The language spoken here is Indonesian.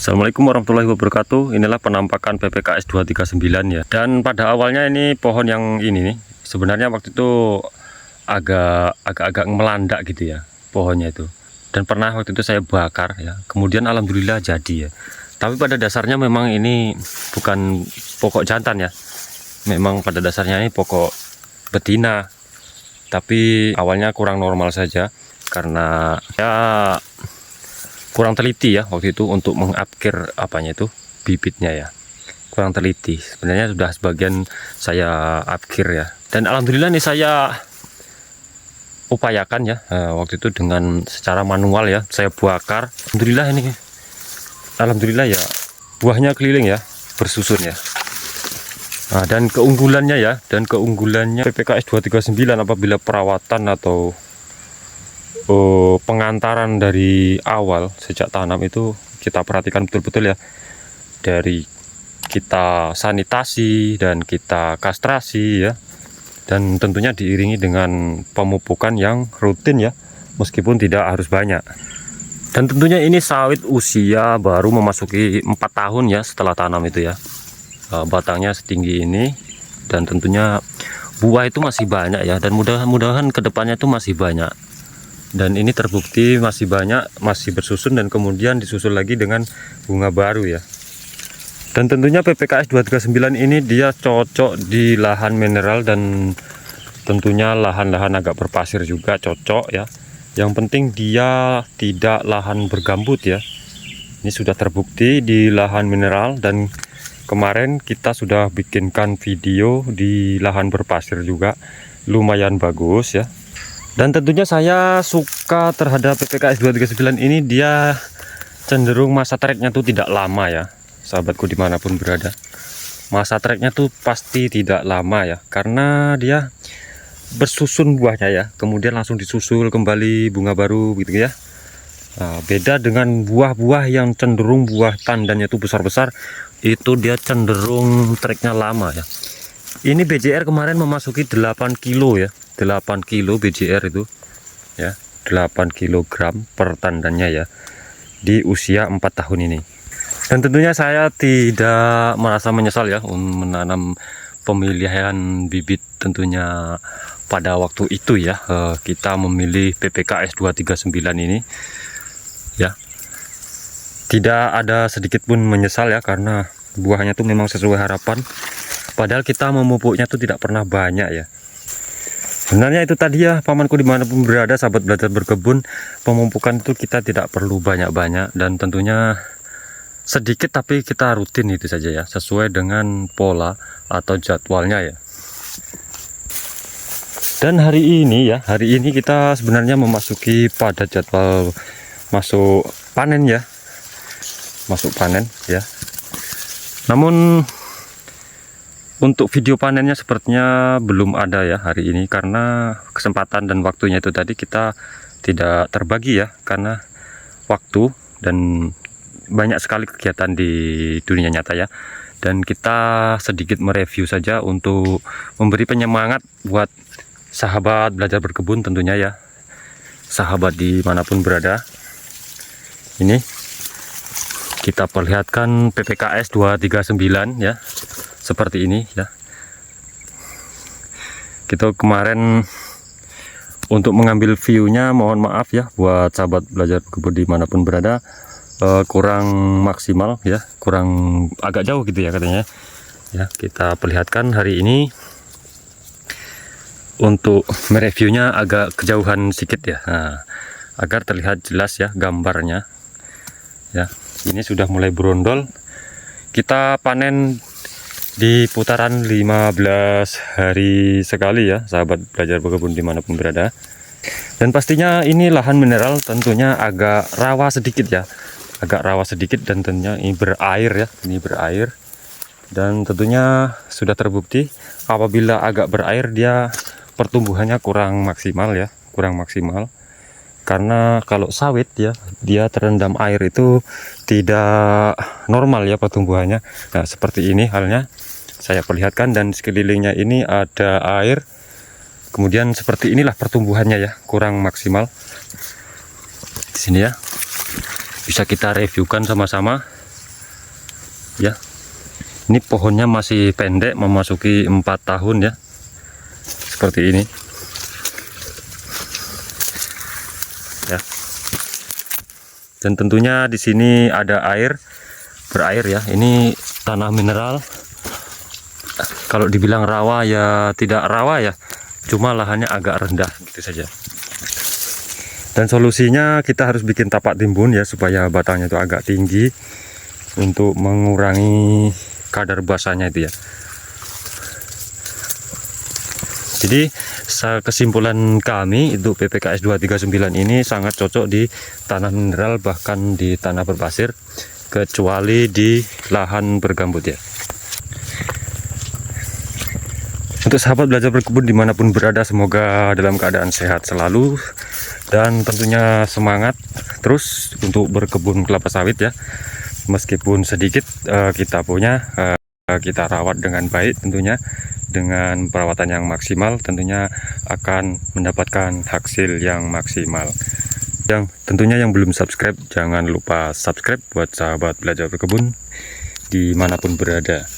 Assalamualaikum warahmatullahi wabarakatuh. Inilah penampakan PPKS 239 ya. Dan pada awalnya ini pohon yang ini nih, sebenarnya waktu itu agak melanda gitu ya pohonnya itu. Dan pernah waktu itu saya bakar ya. Kemudian alhamdulillah jadi ya. Tapi pada dasarnya memang ini bukan pokok jantan ya. Memang pada dasarnya ini pokok betina. Tapi awalnya kurang normal saja karena ya kurang teliti ya waktu itu untuk mengupgrade apanya itu bibitnya ya, kurang teliti. Sebenarnya sudah sebagian saya upgrade ya, dan alhamdulillah nih saya upayakan ya waktu itu dengan secara manual ya, saya bakar. Alhamdulillah ya, buahnya keliling ya, bersusun ya. Nah, dan keunggulannya PPKS 239 apabila perawatan atau pengantaran dari awal sejak tanam itu kita perhatikan betul-betul ya, dari kita sanitasi dan kita kastrasi ya, dan tentunya diiringi dengan pemupukan yang rutin ya, meskipun tidak harus banyak. Dan tentunya ini sawit usia baru memasuki 4 tahun ya setelah tanam itu ya. Batangnya setinggi ini, dan tentunya buah itu masih banyak ya, dan mudah-mudahan kedepannya itu masih banyak. Dan ini terbukti masih banyak, masih bersusun, dan kemudian disusul lagi dengan bunga baru ya. Dan tentunya PPKS 239 ini dia cocok di lahan mineral, dan tentunya lahan-lahan agak berpasir juga cocok ya. Yang penting dia tidak lahan bergambut ya. Ini sudah terbukti di lahan mineral, dan kemarin kita sudah bikinkan video di lahan berpasir juga, lumayan bagus ya. Dan tentunya saya suka terhadap PPKS 239 ini, dia cenderung masa treknya tuh tidak lama ya, sahabatku dimanapun berada. Masa treknya tuh pasti tidak lama ya, karena dia bersusun buahnya ya, kemudian langsung disusul kembali bunga baru gitu ya. Nah, beda dengan buah-buah yang cenderung buah tandanya itu besar-besar, itu dia cenderung treknya lama ya. Ini BJR kemarin memasuki 8 kilo ya, 8 kilo BJR itu ya, 8 kg per tandannya ya, di usia 4 tahun ini. Dan tentunya saya tidak merasa menyesal ya menanam pemilihan bibit tentunya pada waktu itu ya. Kita memilih PPKS 239 ini ya, tidak ada sedikit pun menyesal ya, karena buahnya tuh memang sesuai harapan. Padahal kita memupuknya tuh tidak pernah banyak ya. Sebenarnya itu tadi ya, pamanku dimanapun berada, sahabat belajar berkebun, pemupukan itu kita tidak perlu banyak-banyak, dan tentunya sedikit tapi kita rutin itu saja ya, sesuai dengan pola atau jadwalnya ya. Dan hari ini kita sebenarnya memasuki pada jadwal masuk panen ya, namun untuk video panennya sepertinya belum ada ya hari ini, karena kesempatan dan waktunya itu tadi kita tidak terbagi ya, karena waktu dan banyak sekali kegiatan di dunia nyata ya. Dan kita sedikit mereview saja untuk memberi penyemangat buat sahabat belajar berkebun tentunya ya, sahabat dimanapun berada. Ini kita perlihatkan PPKS 239 ya, seperti ini ya. Kita kemarin untuk mengambil view-nya, mohon maaf ya buat sahabat belajar berkebun dimanapun berada, kurang maksimal ya, kurang agak jauh gitu ya katanya ya. Kita perlihatkan hari ini untuk mereviewnya agak kejauhan sedikit ya, nah, agar terlihat jelas ya gambarnya ya. Ini sudah mulai berondol. Kita panen di putaran 15 hari sekali ya, sahabat belajar berkebun dimanapun berada. Dan pastinya ini lahan mineral tentunya agak rawa sedikit ya, dan tentunya ini berair ya, dan tentunya sudah terbukti apabila agak berair dia pertumbuhannya kurang maksimal ya, karena kalau sawit ya, dia terendam air itu tidak normal ya pertumbuhannya. Nah, seperti ini halnya saya perlihatkan, dan sekelilingnya ini ada air, kemudian seperti inilah pertumbuhannya ya, kurang maksimal. Di sini ya bisa kita reviewkan sama-sama. ya. Ini pohonnya masih pendek, memasuki 4 tahun ya, seperti ini ya. Dan tentunya di sini ada air, berair ya. Ini tanah mineral. Kalau dibilang rawa ya tidak rawa ya, cuma lahannya agak rendah gitu saja. Dan solusinya kita harus bikin tapak timbun ya, supaya batangnya itu agak tinggi untuk mengurangi kadar basahnya itu ya. Jadi kesimpulan kami itu PPKS 239 ini sangat cocok di tanah mineral, bahkan di tanah berpasir, kecuali di lahan bergambut ya. Untuk sahabat belajar berkebun dimanapun berada, semoga dalam keadaan sehat selalu, dan tentunya semangat terus untuk berkebun kelapa sawit ya. Meskipun sedikit kita punya, kita rawat dengan baik tentunya, dengan perawatan yang maksimal, tentunya akan mendapatkan hasil yang maksimal. Dan tentunya yang belum subscribe, jangan lupa subscribe buat sahabat belajar berkebun dimanapun berada.